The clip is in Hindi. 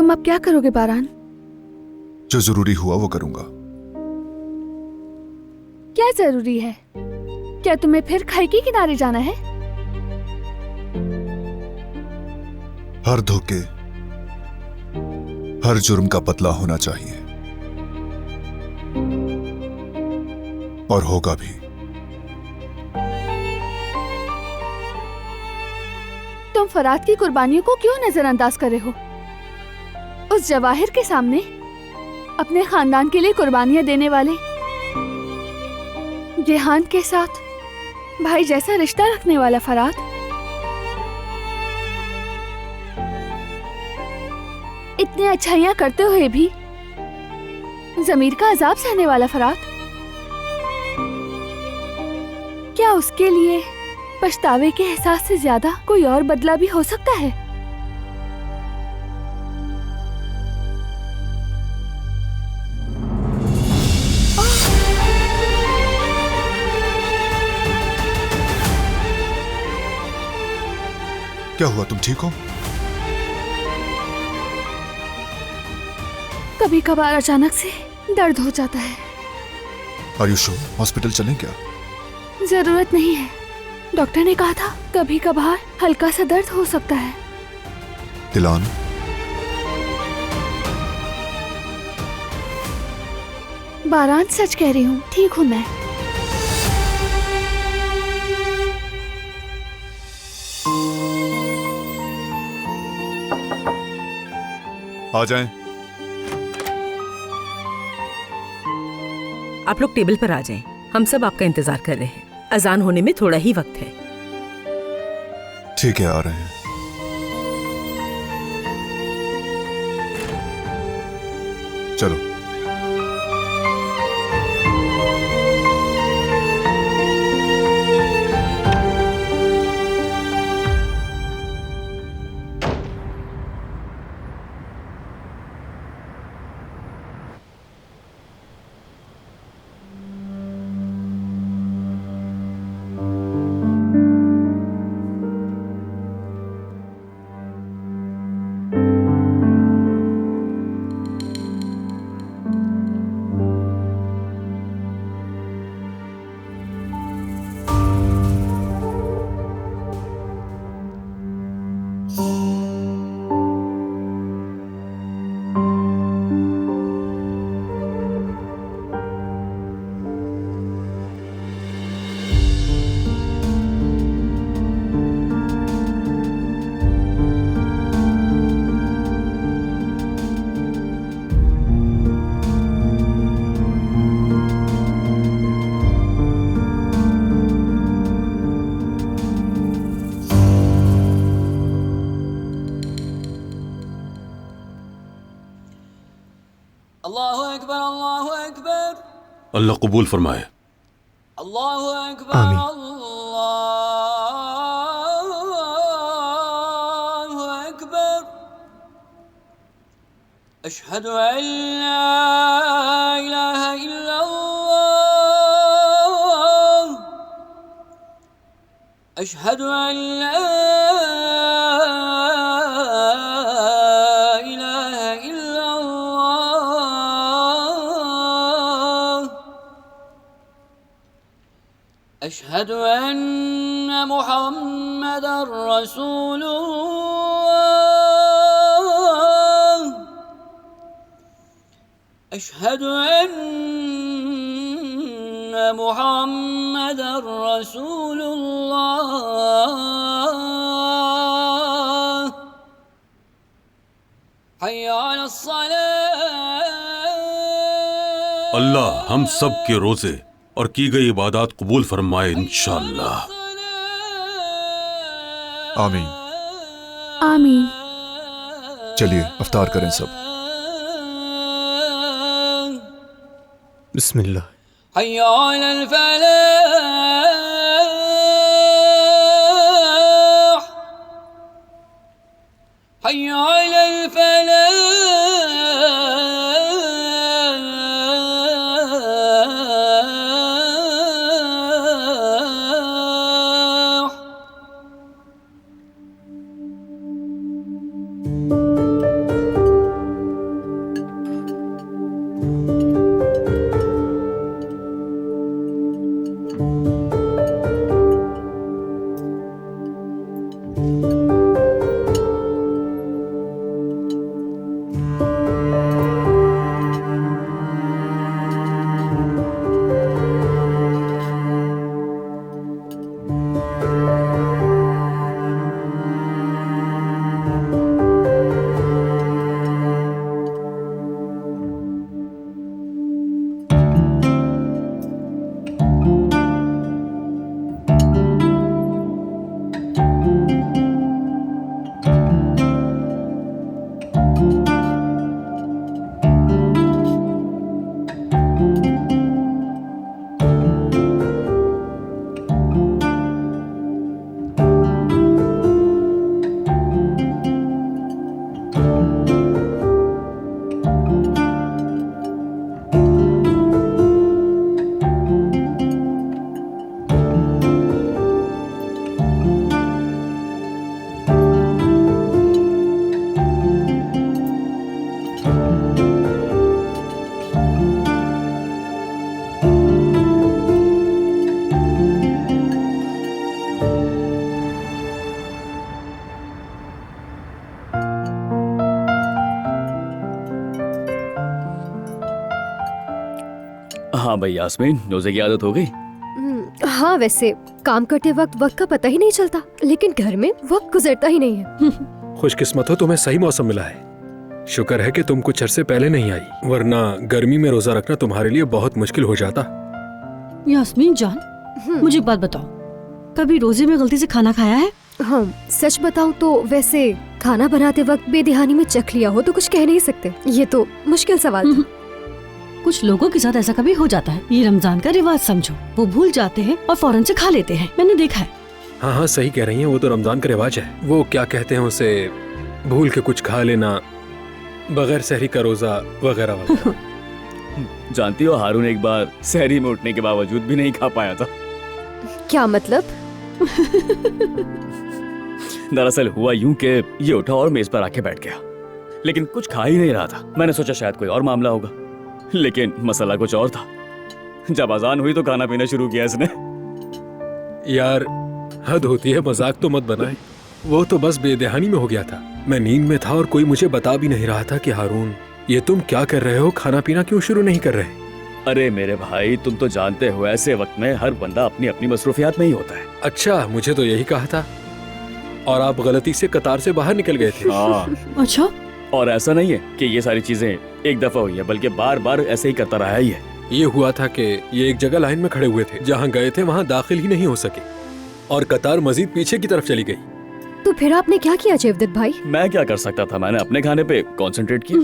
तुम अब क्या करोगे बारान? जो जरूरी हुआ वो करूंगा। क्या जरूरी है? क्या तुम्हें फिर खाई के किनारे जाना है? हर धोखे, हर जुर्म का बदला होना चाहिए, और होगा भी। तुम फराद की कुर्बानियों को क्यों नजरअंदाज कर रहे हो? उस जवाहिर के सामने अपने खानदान के लिए कुर्बानियां देने वाले रेहान के साथ भाई जैसा रिश्ता रखने वाला फराद, इतने अच्छाइयां करते हुए भी जमीर का अजाब सहने वाला फराद, क्या उसके लिए पछतावे के एहसास से ज्यादा कोई और बदला भी हो सकता है? क्या हुआ, तुम ठीक हो? कभी कभार अचानक से दर्द हो जाता है। Are you sure? हॉस्पिटल चलें क्या? जरूरत नहीं है, डॉक्टर ने कहा था कभी कभार हल्का सा दर्द हो सकता है। दिलान, बारान सच कह रही हूँ, ठीक हूँ मैं। आ जाएं। आप लोग टेबल पर आ जाएं, हम सब आपका इंतजार कर रहे हैं। अजान होने में थोड़ा ही वक्त है। ठीक है, आ रहे हैं। चलो। अल्लाह कबूल फरमाए। अल्लाहु अकबर। आमीन। अल्लाहु अकबर। अशहदु अन ला इलाहा इल्लल्लाह। अशहदु अन ला इलाहा इल्लल्लाह। अशहदु अन्न मुहम्मदर रसूलुल्लाह। अशहदु अन्न मुहम्मदर रसूलुल्लाह। हय्या अलस्सलाह। अल्लाह हम सब के रोजे और की गई इबादत कबूल फरमाए इंशाअल्लाह। आमीन। आमीन। चलिए अफ्तार करें सब। बिस्मिल्लाह। हय्या अलल फलाह। हय्या अलल फलाह। हाँ भाई यास्मीन, रोजे की आदत हो गई? हाँ, वैसे काम करते वक्त का पता ही नहीं चलता, लेकिन घर में वक्त गुजरता ही नहीं है। खुशकिस्मत हो, तुम्हें सही मौसम मिला है। शुक्र है कि तुम कुछ अरसे पहले नहीं आई, वरना गर्मी में रोजा रखना तुम्हारे लिए बहुत मुश्किल हो जाता। यास्मीन जान, मुझे एक बात बताओ, कभी रोजे में गलती से खाना खाया है? हाँ, सच बताऊं तो वैसे खाना बनाते वक्त बेध्यानी में चख लिया हो तो कुछ कह नहीं सकते। ये तो मुश्किल सवाल था। कुछ लोगों के साथ ऐसा कभी हो जाता है। ये रमजान का रिवाज समझो, वो भूल जाते हैं और फौरन से खा लेते हैं, मैंने देखा है। हाँ हाँ, सही कह रही हैं, वो तो रमजान का रिवाज है। वो क्या कहते हैं उसे, भूल के कुछ खा लेना, बगैर सहरी का रोजा वगैरह वगैरह। जानती हो, हारून एक बार सहरी में उठने के बावजूद भी नहीं खा पाया था। क्या मतलब? दरअसल हुआ यूं कि ये उठा और मेज पर आके बैठ गया, लेकिन कुछ खा ही नहीं रहा था। मैंने सोचा शायद कोई और मामला होगा, लेकिन मसला कुछ और था। जब अजान हुई तो खाना पीना शुरू किया इसने। यार हद होती है, मजाक तो मत बनाए। वो तो बस बेध्यानी में हो गया था। मैं नींद में था और कोई मुझे बता भी नहीं रहा था कि हारून ये तुम क्या कर रहे हो, खाना पीना क्यों शुरू नहीं कर रहे? अरे मेरे भाई, तुम तो जानते हो ऐसे वक्त में हर बंदा अपनी अपनी मसरूफियात में ही होता है। अच्छा, मुझे तो यही कहा था और आप गलती से कतार से बाहर निकल गए थे। हाँ। अच्छा, और ऐसा नहीं है कि ये सारी चीजें एक दफा हुई है, बल्कि बार बार ऐसे ही करता रहा है ये हुआ था कि ये एक जगह लाइन में खड़े हुए थे, जहाँ गए थे वहाँ दाखिल ही नहीं हो सके और कतार मजीद पीछे की तरफ चली गई। तो फिर आपने क्या किया जेवदत भाई? मैं क्या कर सकता था, मैंने अपने खाने पे कंसंट्रेट किया।